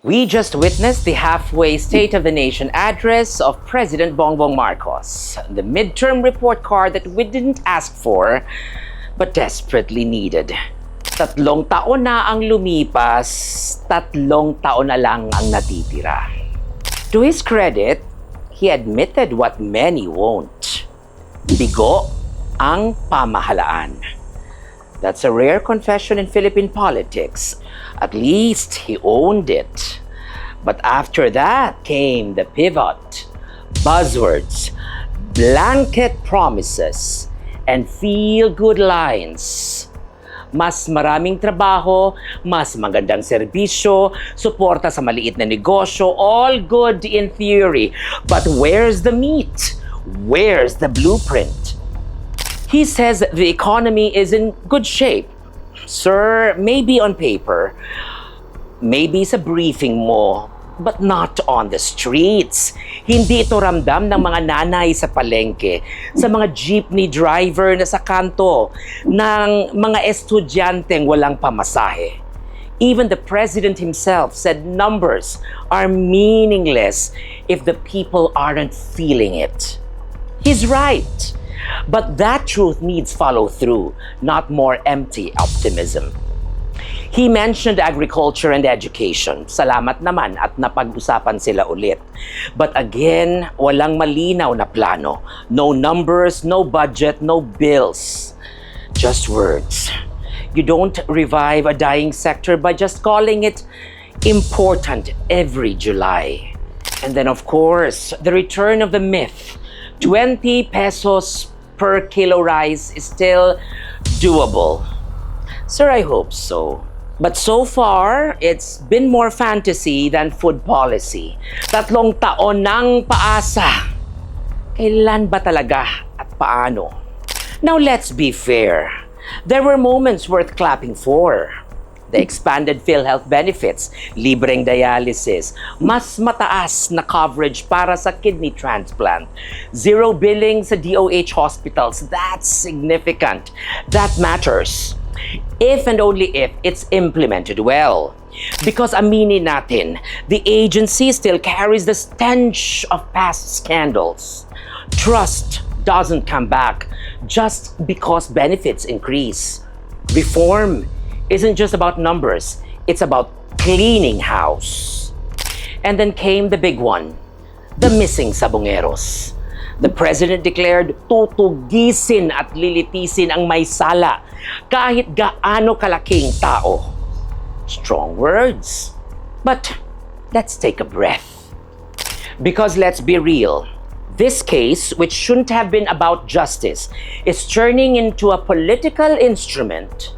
We just witnessed the halfway State of the Nation address of President Bongbong Marcos, the midterm report card that we didn't ask for but desperately needed. 3 taon na ang lumipas, 3 taon na lang ang natitira. To his credit, he admitted what many won't. Bigo ang pamahalaan. That's a rare confession in Philippine politics. At least he owned it. But after that came the pivot, buzzwords, blanket promises, and feel-good lines. Mas maraming trabaho, mas magandang serbisyo, suporta sa maliit na negosyo, all good in theory. But where's the meat? Where's the blueprint? He says the economy is in good shape. Sir, maybe on paper, maybe sa briefing mo, but not on the streets. Hindi ito ramdam ng mga nanay sa palengke, sa mga jeepney driver na sa kanto, ng mga estudyanteng walang pamasahe. Even the president himself said numbers are meaningless if the people aren't feeling it. He's right. But that truth needs follow-through, not more empty optimism. He mentioned agriculture and education. Salamat naman at napag-usapan sila ulit. But again, walang malinaw na plano. No numbers, no budget, no bills. Just words. You don't revive a dying sector by just calling it important every July. And then of course, the return of the myth. 20 pesos per kilo rice is still doable. Sir, I hope so. But so far, it's been more fantasy than food policy. 3 taon ng paasa. Kailan ba talaga at paano? Now let's be fair. There were moments worth clapping for. The expanded PhilHealth benefits, libreng dialysis, mas mataas na coverage para sa kidney transplant, 0 billing sa DOH hospitals. That's significant. That matters. If and only if it's implemented well. Because aminin natin, the agency still carries the stench of past scandals. Trust doesn't come back just because benefits increase. Reform isn't just about numbers, it's about cleaning house. And then came the big one, the missing sabongeros. The president declared tutugisin at lilitisin ang may sala kahit gaano kalaking tao. Strong words. But let's take a breath. Because let's be real, this case, which shouldn't have been about justice, is turning into a political instrument.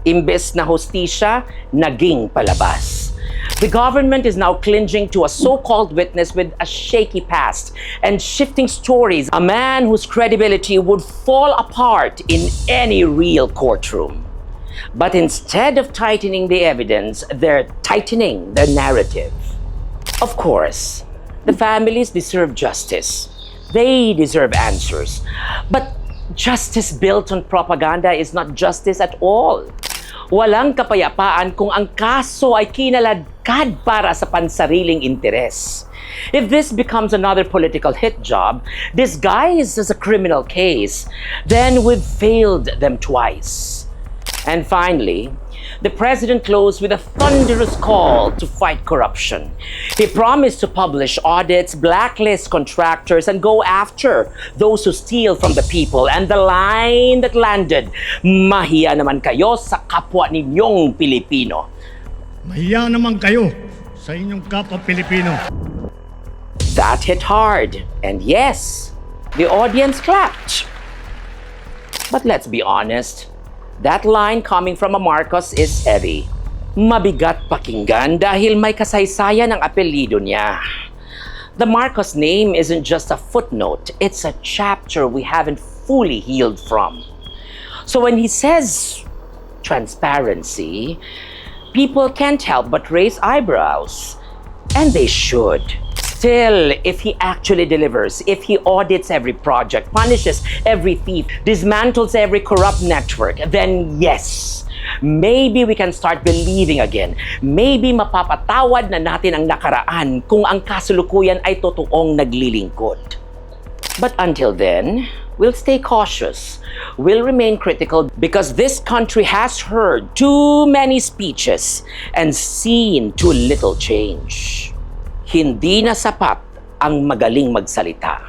Imbes na hostisya, naging palabas. The government is now clinging to a so-called witness with a shaky past and shifting stories, a man whose credibility would fall apart in any real courtroom. But instead of tightening the evidence, they're tightening the narrative. Of course, the families deserve justice. They deserve answers. But justice built on propaganda is not justice at all. Walang kapayapaan kung ang kaso ay kinaladkad para sa pansariling interes. If this becomes another political hit job, disguised as a criminal case, then we've failed them twice. And finally, the president closed with a thunderous call to fight corruption. He promised to publish audits, blacklist contractors, and go after those who steal from the people. And the line that landed, mahiya naman kayo sa kapwa ninyong Pilipino. Mahiya naman kayo sa inyong kapwa Pilipino. That hit hard. And yes, the audience clapped. But let's be honest, that line coming from a Marcos is heavy. Mabigat pakinggan dahil may kasaysayan ang apelyido niya. The Marcos name isn't just a footnote, it's a chapter we haven't fully healed from. So when he says transparency, people can't help but raise eyebrows. And they should. Still, if he actually delivers, if he audits every project, punishes every thief, dismantles every corrupt network, then yes, Maybe we can start believing again. Maybe mapapatawad na natin ang nakaraan kung ang kasalukuyan ay totoong naglilingkod. But until then, we'll stay cautious. We'll remain critical because this country has heard too many speeches and seen too little change. Hindi na sapat ang magaling magsalita.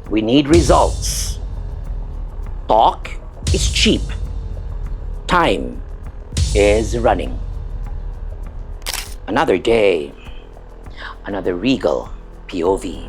We need results. Talk is cheap. Time is running. Another day, another Regal POV.